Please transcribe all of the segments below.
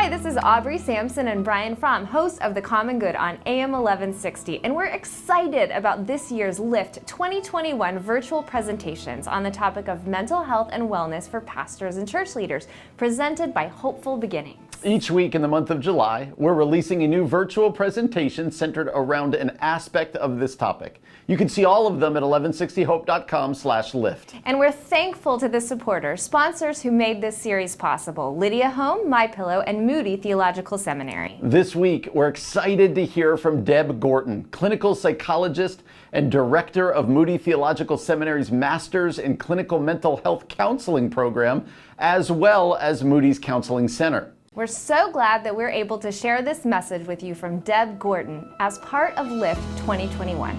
Hi, this is Aubrey Sampson and Brian Fromm, hosts of The Common Good on AM 1160, and we're excited about this year's Lift 2021 virtual presentations on the topic of mental health and wellness for pastors and church leaders, presented by Hopeful Beginnings. Each week in the month of July, we're releasing a new virtual presentation centered around an aspect of this topic. You can see all of them at 1160hope.com/lift. And we're thankful to the supporters, sponsors who made this series possible: Lydia Home, MyPillow, and Moody Theological Seminary. This week, we're excited to hear from Deb Gorton, clinical psychologist and director of Moody Theological Seminary's Master's in Clinical Mental Health Counseling program, as well as Moody's Counseling Center. We're so glad that we're able to share this message with you from Deb Gorton as part of Lift 2021.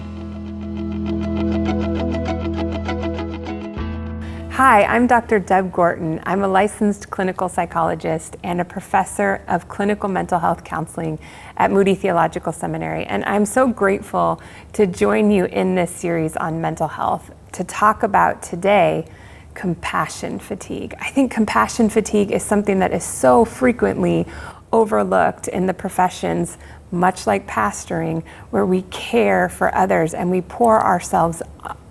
Hi, I'm Dr. Deb Gorton. I'm a licensed clinical psychologist and a professor of clinical mental health counseling at Moody Theological Seminary. And I'm so grateful to join you in this series on mental health to talk about today compassion fatigue. I think compassion fatigue is something that is so frequently overlooked in the professions, much like pastoring, where we care for others and we pour ourselves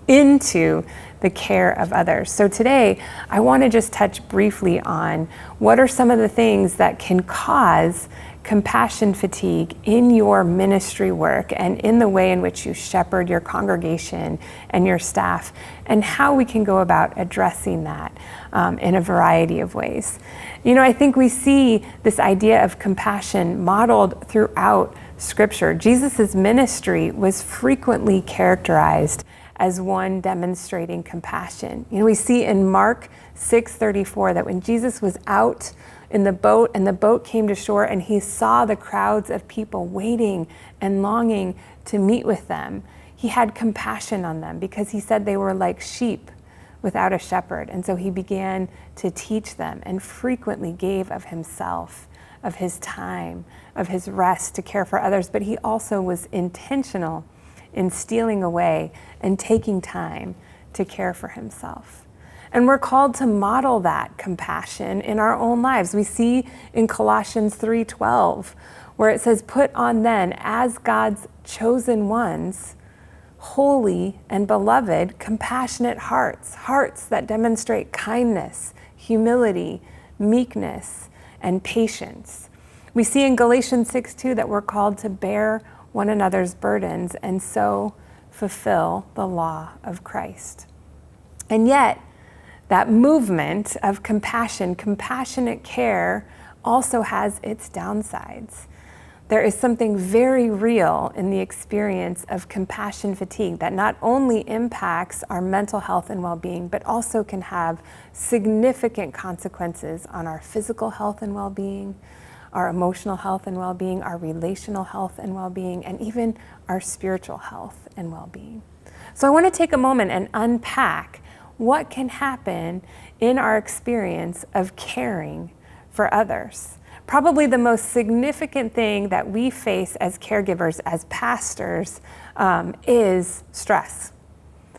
into the care of others. So today, I want to just touch briefly on what are some of the things that can cause compassion fatigue in your ministry work and in the way in which you shepherd your congregation and your staff, and how we can go about addressing that in a variety of ways. You know, I think we see this idea of compassion modeled throughout Scripture. Jesus' ministry was frequently characterized as one demonstrating compassion. You know, we see in Mark 6:34 that when Jesus was out in the boat and the boat came to shore and he saw the crowds of people waiting and longing to meet with them, he had compassion on them because he said they were like sheep without a shepherd. And so he began to teach them and frequently gave of himself, of his time, of his rest to care for others. But he also was intentional in stealing away and taking time to care for himself. And we're called to model that compassion in our own lives. We see in Colossians 3:12, where it says, "Put on then, as God's chosen ones, holy and beloved, compassionate hearts, hearts that demonstrate kindness, humility, meekness, and patience." We see in Galatians 6:2 that we're called to bear one another's burdens and so fulfill the law of Christ. And yet, that movement of compassion, compassionate care, also has its downsides. There is something very real in the experience of compassion fatigue that not only impacts our mental health and well-being, but also can have significant consequences on our physical health and well-being, our emotional health and well-being, our relational health and well-being, and even our spiritual health and well-being. So I want to take a moment and unpack what can happen in our experience of caring for others. Probably the most significant thing that we face as caregivers, as pastors, is stress.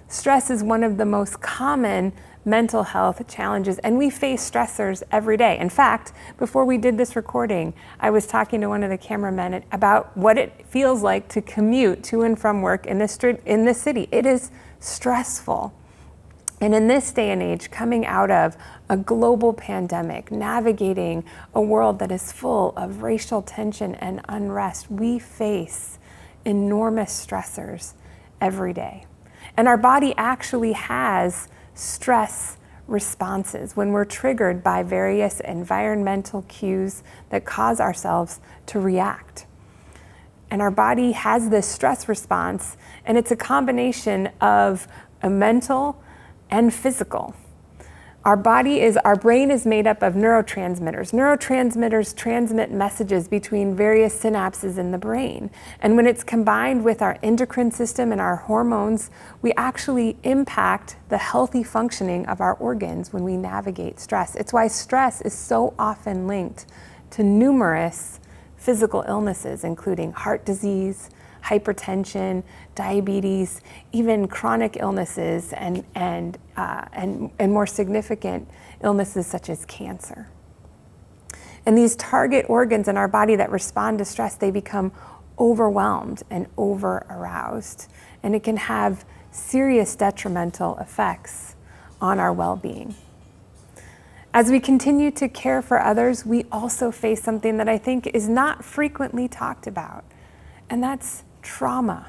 Stress is one of the most common mental health challenges, and we face stressors every day. In fact, before we did this recording, I was talking to one of the cameramen about what it feels like to commute to and from work in this city. It is stressful. And in this day and age, coming out of a global pandemic, navigating a world that is full of racial tension and unrest, we face enormous stressors every day. And our body actually has stress responses when we're triggered by various environmental cues that cause ourselves to react. And our body has this stress response, and it's a combination of a mental and physical. Our brain is made up of neurotransmitters. Neurotransmitters transmit messages between various synapses in the brain. And when it's combined with our endocrine system and our hormones, we actually impact the healthy functioning of our organs when we navigate stress. It's why stress is so often linked to numerous physical illnesses, including heart disease, hypertension, diabetes, even chronic illnesses, and more significant illnesses such as cancer. And these target organs in our body that respond to stress, they become overwhelmed and over-aroused. And it can have serious detrimental effects on our well-being. As we continue to care for others, we also face something that I think is not frequently talked about, and that's trauma.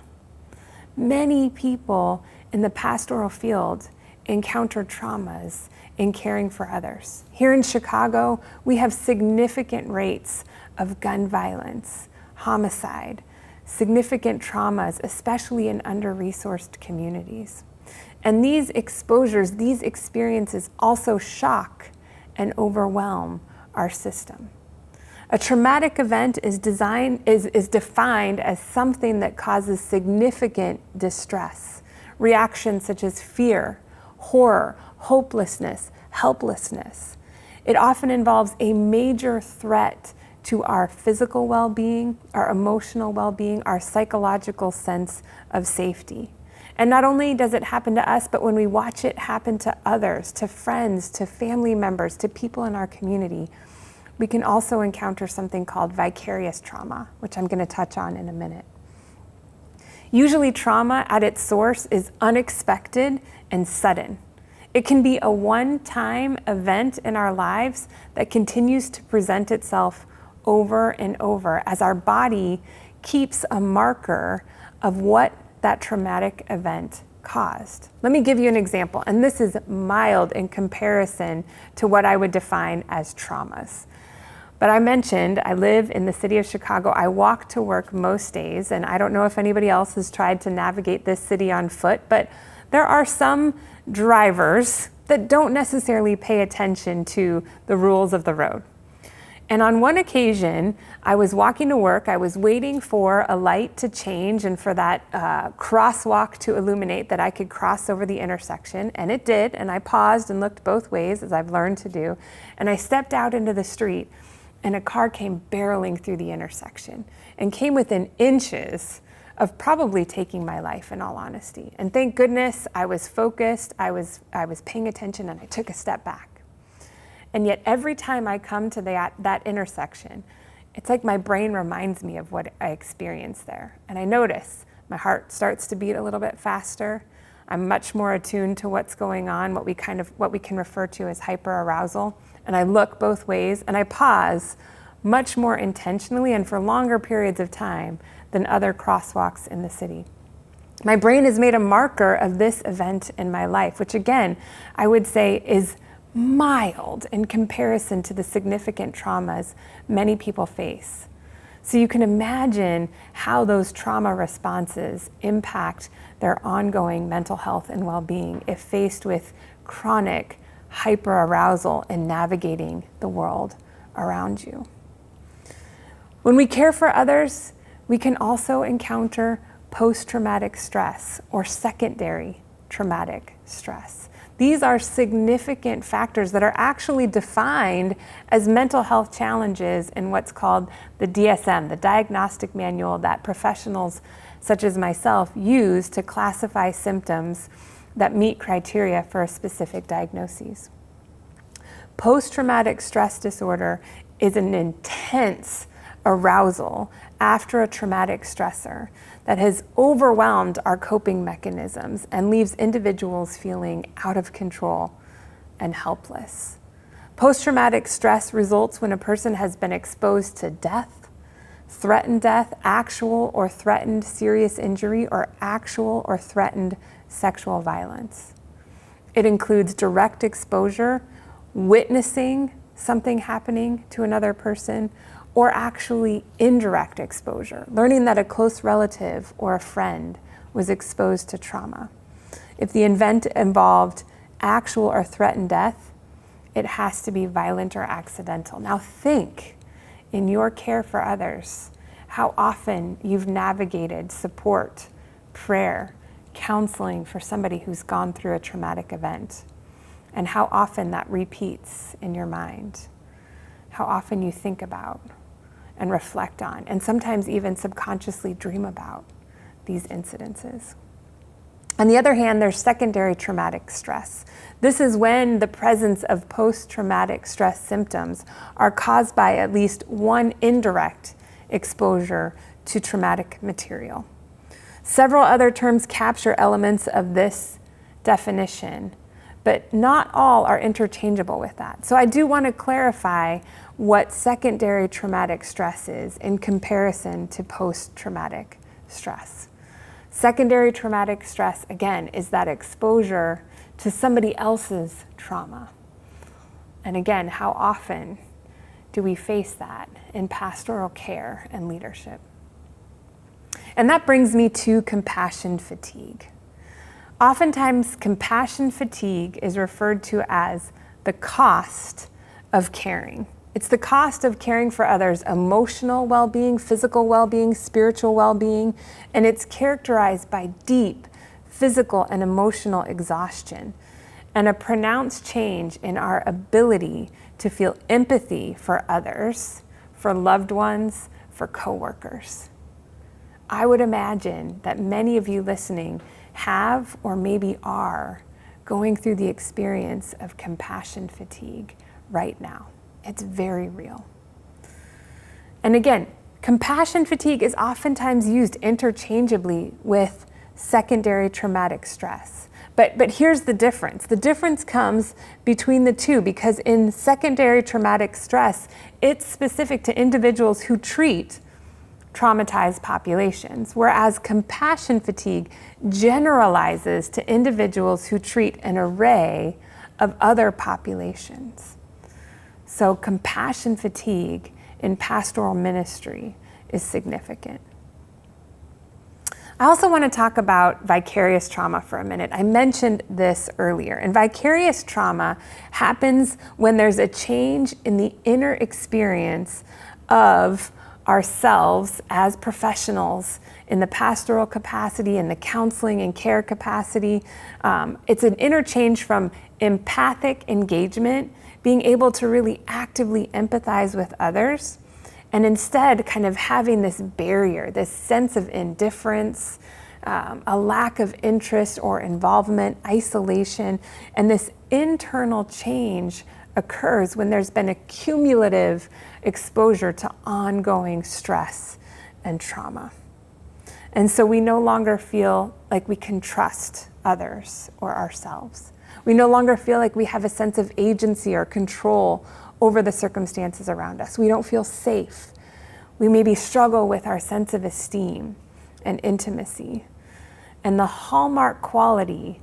Many people in the pastoral field encounter traumas in caring for others. Here in Chicago, we have significant rates of gun violence, homicide, significant traumas, especially in under-resourced communities. And these exposures, these experiences also shock and overwhelm our system. A traumatic event is defined as something that causes significant distress, reactions such as fear, horror, hopelessness, helplessness. It often involves a major threat to our physical well-being, our emotional well-being, our psychological sense of safety. And not only does it happen to us, but when we watch it happen to others, to friends, to family members, to people in our community, we can also encounter something called vicarious trauma, which I'm going to touch on in a minute. Usually trauma at its source is unexpected and sudden. It can be a one-time event in our lives that continues to present itself over and over as our body keeps a marker of what that traumatic event caused. Let me give you an example, and this is mild in comparison to what I would define as traumas. But I mentioned I live in the city of Chicago. I walk to work most days, and I don't know if anybody else has tried to navigate this city on foot, but there are some drivers that don't necessarily pay attention to the rules of the road. And on one occasion, I was walking to work, I was waiting for a light to change and for that crosswalk to illuminate that I could cross over the intersection, and it did, and I paused and looked both ways, as I've learned to do, and I stepped out into the street, and a car came barreling through the intersection and came within inches of probably taking my life, in all honesty. And thank goodness I was focused, I was paying attention, and I took a step back. And yet every time I come to that intersection, it's like my brain reminds me of what I experienced there. And I notice my heart starts to beat a little bit faster. I'm much more attuned to what's going on, what we can refer to as hyperarousal. And I look both ways, and I pause much more intentionally and for longer periods of time than other crosswalks in the city. My brain has made a marker of this event in my life, which again, I would say is mild in comparison to the significant traumas many people face. So you can imagine how those trauma responses impact their ongoing mental health and well-being if faced with chronic hyperarousal and navigating the world around you. When we care for others, we can also encounter post-traumatic stress or secondary traumatic stress. These are significant factors that are actually defined as mental health challenges in what's called the DSM, the diagnostic manual that professionals such as myself use to classify symptoms that meet criteria for a specific diagnosis. Post-traumatic stress disorder is an intense arousal after a traumatic stressor that has overwhelmed our coping mechanisms and leaves individuals feeling out of control and helpless. Post-traumatic stress results when a person has been exposed to death, threatened death, actual or threatened serious injury, or actual or threatened sexual violence. It includes direct exposure, witnessing something happening to another person, or actually indirect exposure, learning that a close relative or a friend was exposed to trauma. If the event involved actual or threatened death, it has to be violent or accidental. Now think, in your care for others, how often you've navigated support, prayer, counseling for somebody who's gone through a traumatic event, and how often that repeats in your mind, how often you think about and reflect on, and sometimes even subconsciously dream about these incidences. On the other hand, there's secondary traumatic stress. This is when the presence of post-traumatic stress symptoms are caused by at least one indirect exposure to traumatic material. Several other terms capture elements of this definition, but not all are interchangeable with that. So I do want to clarify what secondary traumatic stress is in comparison to post-traumatic stress. Secondary traumatic stress, again, is that exposure to somebody else's trauma. And again, how often do we face that in pastoral care and leadership? And that brings me to compassion fatigue. Oftentimes, compassion fatigue is referred to as the cost of caring. It's the cost of caring for others' emotional well-being, physical well-being, spiritual well-being, and it's characterized by deep physical and emotional exhaustion and a pronounced change in our ability to feel empathy for others, for loved ones, for coworkers. I would imagine that many of you listening have or maybe are going through the experience of compassion fatigue right now. It's very real. And again, compassion fatigue is oftentimes used interchangeably with secondary traumatic stress. But here's the difference. The difference comes between the two because in secondary traumatic stress, it's specific to individuals who treat traumatized populations, whereas compassion fatigue generalizes to individuals who treat an array of other populations. So compassion fatigue in pastoral ministry is significant. I also want to talk about vicarious trauma for a minute. I mentioned this earlier, and vicarious trauma happens when there's a change in the inner experience of ourselves as professionals in the pastoral capacity, in the counseling and care capacity. It's an interchange from empathic engagement, being able to really actively empathize with others, and instead kind of having this barrier, this sense of indifference, a lack of interest or involvement, isolation, and this internal change occurs when there's been a cumulative exposure to ongoing stress and trauma. And so we no longer feel like we can trust others or ourselves. We no longer feel like we have a sense of agency or control over the circumstances around us. We don't feel safe. We maybe struggle with our sense of esteem and intimacy. And the hallmark quality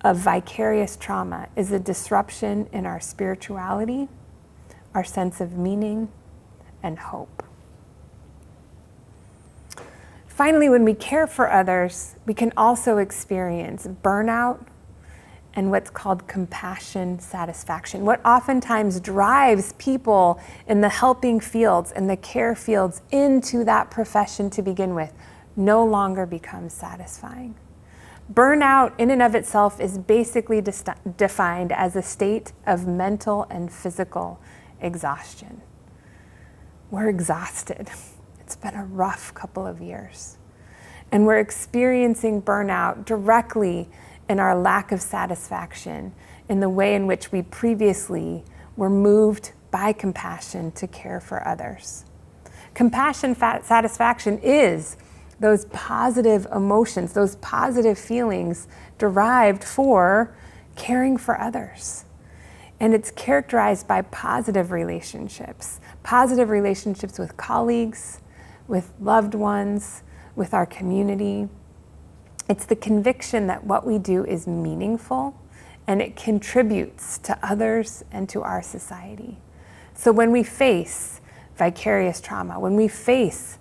of vicarious trauma is a disruption in our spirituality, our sense of meaning, and hope. Finally, when we care for others, we can also experience burnout and what's called compassion satisfaction. What oftentimes drives people in the helping fields and the care fields into that profession to begin with no longer becomes satisfying. Burnout in and of itself is basically defined as a state of mental and physical exhaustion. We're exhausted. It's been a rough couple of years. And we're experiencing burnout directly in our lack of satisfaction in the way in which we previously were moved by compassion to care for others. Compassion satisfaction is those positive emotions, those positive feelings derived for caring for others. And it's characterized by positive relationships with colleagues, with loved ones, with our community. It's the conviction that what we do is meaningful and it contributes to others and to our society. So when we face vicarious trauma, when we face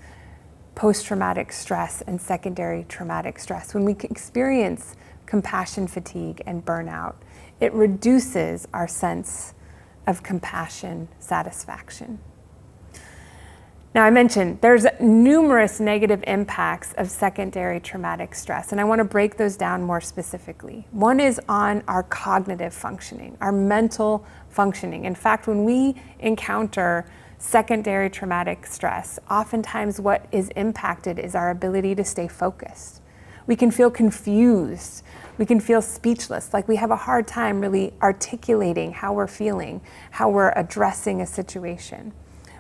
post-traumatic stress and secondary traumatic stress, when we experience compassion fatigue and burnout, it reduces our sense of compassion satisfaction. Now, I mentioned there's numerous negative impacts of secondary traumatic stress, and I want to break those down more specifically. One is on our cognitive functioning, our mental functioning. In fact, when we encounter secondary traumatic stress, oftentimes what is impacted is our ability to stay focused. We can feel confused. We can feel speechless, like we have a hard time really articulating how we're feeling, how we're addressing a situation.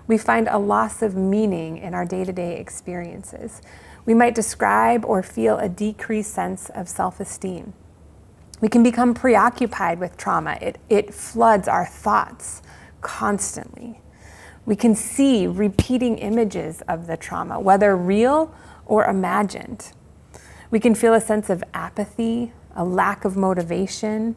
We find a loss of meaning in our day-to-day experiences. We might describe or feel a decreased sense of self-esteem. We can become preoccupied with trauma. It floods our thoughts constantly. We can see repeating images of the trauma, whether real or imagined. We can feel a sense of apathy, a lack of motivation.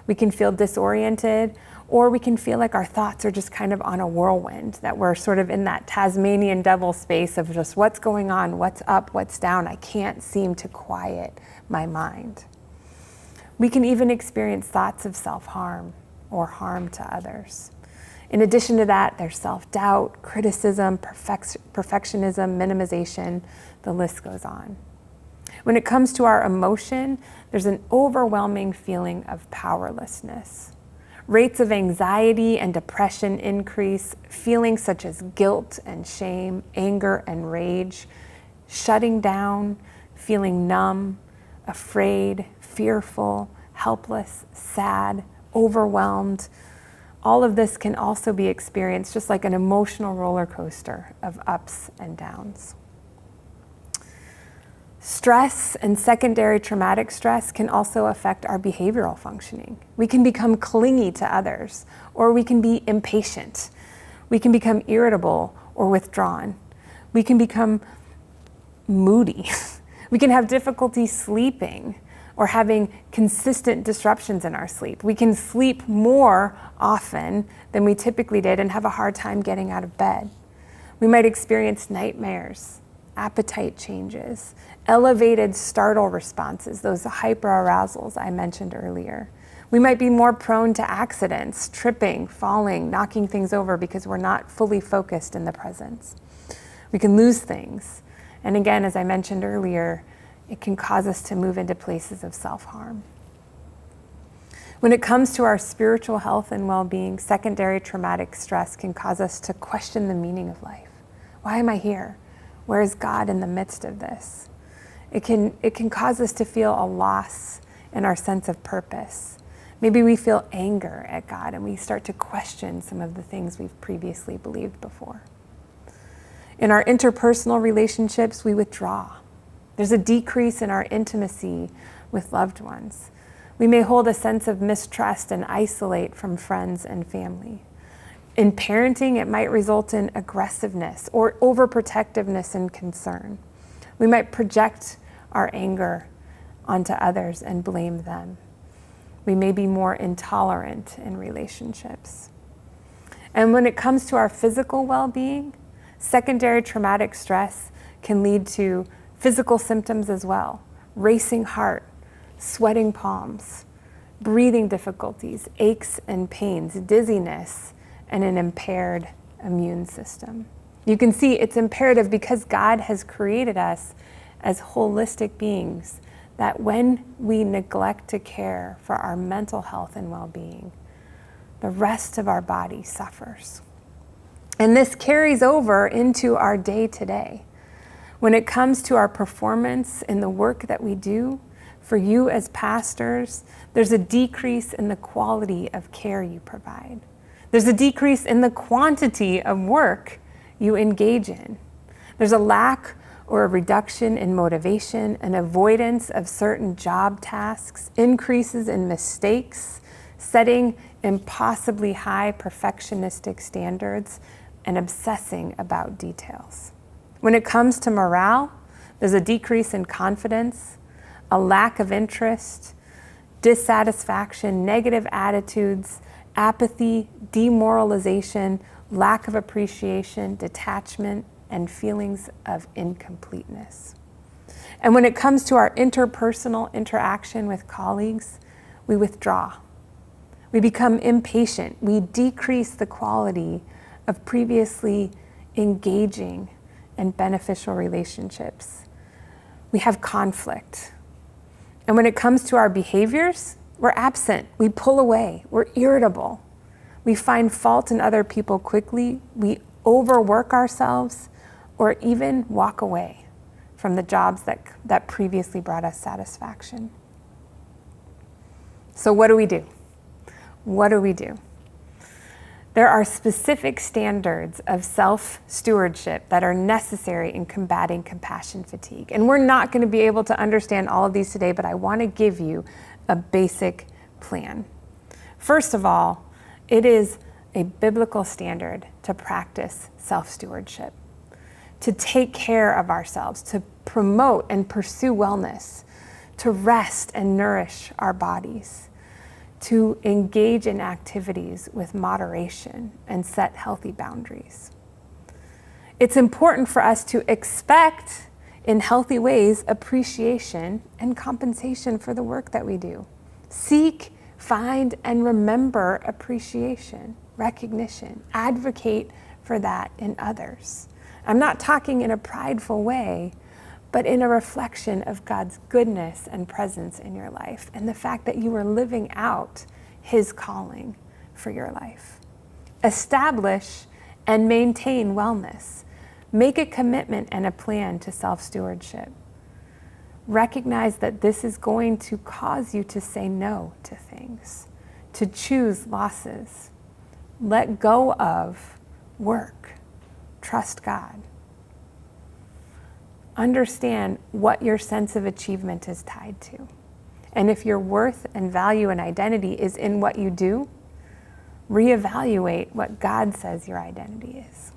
We can feel disoriented, or we can feel like our thoughts are just kind of on a whirlwind, that we're sort of in that Tasmanian devil space of just what's going on, what's up, what's down. I can't seem to quiet my mind. We can even experience thoughts of self-harm or harm to others. In addition to that, there's self-doubt, criticism, perfectionism, minimization, the list goes on. When it comes to our emotion, there's an overwhelming feeling of powerlessness. Rates of anxiety and depression increase, feelings such as guilt and shame, anger and rage, shutting down, feeling numb, afraid, fearful, helpless, sad, overwhelmed. All of this can also be experienced just like an emotional roller coaster of ups and downs. Stress and secondary traumatic stress can also affect our behavioral functioning. We can become clingy to others, or we can be impatient. We can become irritable or withdrawn. We can become moody. We can have difficulty sleeping or having consistent disruptions in our sleep. We can sleep more often than we typically did and have a hard time getting out of bed. We might experience nightmares, appetite changes, elevated startle responses, those hyperarousals I mentioned earlier. We might be more prone to accidents, tripping, falling, knocking things over because we're not fully focused in the presence. We can lose things. And again, as I mentioned earlier, it can cause us to move into places of self-harm. When it comes to our spiritual health and well-being, secondary traumatic stress can cause us to question the meaning of life. Why am I here? Where is God in the midst of this? It can cause us to feel a loss in our sense of purpose. Maybe we feel anger at God and we start to question some of the things we've previously believed before. In our interpersonal relationships, we withdraw. There's a decrease in our intimacy with loved ones. We may hold a sense of mistrust and isolate from friends and family. In parenting, it might result in aggressiveness or overprotectiveness and concern. We might project our anger onto others and blame them. We may be more intolerant in relationships. And when it comes to our physical well-being, secondary traumatic stress can lead to physical symptoms as well. Racing heart, sweating palms, breathing difficulties, aches and pains, dizziness, and an impaired immune system. You can see it's imperative because God has created us as holistic beings that when we neglect to care for our mental health and well-being, the rest of our body suffers. And this carries over into our day-to-day. When it comes to our performance in the work that we do, for you as pastors, there's a decrease in the quality of care you provide. There's a decrease in the quantity of work you engage in. There's a lack or a reduction in motivation, an avoidance of certain job tasks, increases in mistakes, setting impossibly high perfectionistic standards, and obsessing about details. When it comes to morale, there's a decrease in confidence, a lack of interest, dissatisfaction, negative attitudes, apathy, demoralization, lack of appreciation, detachment, and feelings of incompleteness. And when it comes to our interpersonal interaction with colleagues, we withdraw. We become impatient. We decrease the quality of previously engaging and beneficial relationships. We have conflict. And when it comes to our behaviors, we're absent. We pull away. We're irritable. We find fault in other people quickly. We overwork ourselves or even walk away from the jobs that previously brought us satisfaction. So what do we do? What do we do? There are specific standards of self-stewardship that are necessary in combating compassion fatigue. And we're not going to be able to understand all of these today, but I want to give you a basic plan. First of all, it is a biblical standard to practice self-stewardship, to take care of ourselves, to promote and pursue wellness, to rest and nourish our bodies, to engage in activities with moderation and set healthy boundaries. It's important for us to expect, in healthy ways, appreciation and compensation for the work that we do. Seek, find, and remember appreciation, recognition. Advocate for that in others. I'm not talking in a prideful way, but in a reflection of God's goodness and presence in your life and the fact that you are living out His calling for your life. Establish and maintain wellness. Make a commitment and a plan to self-stewardship. Recognize that this is going to cause you to say no to things, to choose losses. Let go of work. Trust God. Understand what your sense of achievement is tied to. And if your worth and value and identity is in what you do, reevaluate what God says your identity is.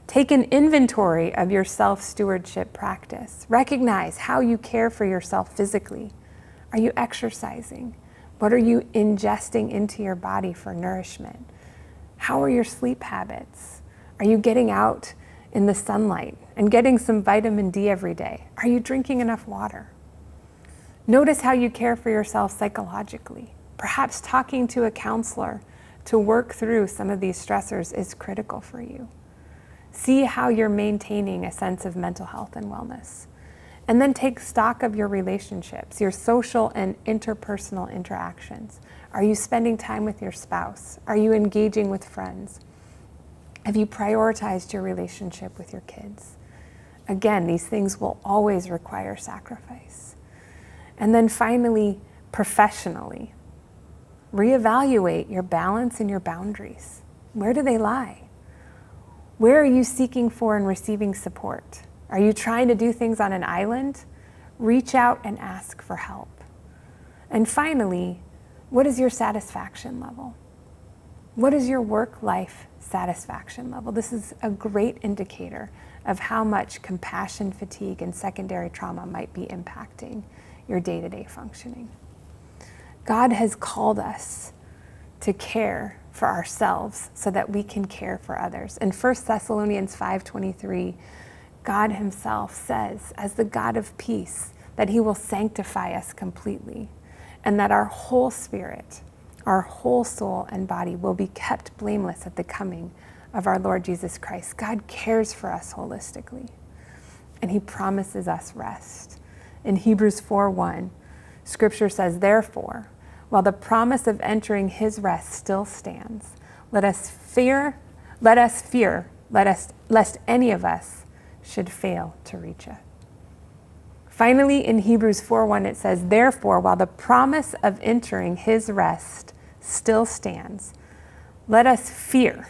Take an inventory of your self-stewardship practice. Recognize how you care for yourself physically. Are you exercising? What are you ingesting into your body for nourishment? How are your sleep habits? Are you getting out in the sunlight and getting some vitamin D every day? Are you drinking enough water? Notice how you care for yourself psychologically. Perhaps talking to a counselor to work through some of these stressors is critical for you. See how you're maintaining a sense of mental health and wellness. And then take stock of your relationships, your social and interpersonal interactions. Are you spending time with your spouse? Are you engaging with friends? Have you prioritized your relationship with your kids? Again, these things will always require sacrifice. And then finally, professionally, reevaluate your balance and your boundaries. Where do they lie? Where are you seeking for and receiving support? Are you trying to do things on an island? Reach out and ask for help. And finally, what is your satisfaction level? What is your work-life satisfaction level? This is a great indicator of how much compassion fatigue and secondary trauma might be impacting your day-to-day functioning. God has called us to care for ourselves so that we can care for others. In 1 Thessalonians 5:23, God Himself says, as the God of peace, that He will sanctify us completely, and that our whole spirit, our whole soul and body will be kept blameless at the coming of our Lord Jesus Christ. God cares for us holistically, and He promises us rest. In Hebrews 4:1, Scripture says, therefore, while the promise of entering His rest still stands, lest any of us should fail to reach it. Finally, in Hebrews 4:1, it says, therefore, while the promise of entering His rest still stands, let us fear,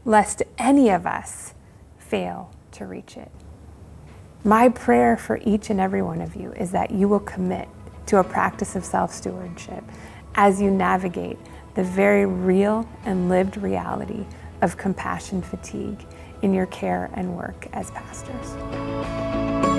lest any of us fail to reach it. My prayer for each and every one of you is that you will commit to a practice of self-stewardship as you navigate the very real and lived reality of compassion fatigue in your care and work as pastors.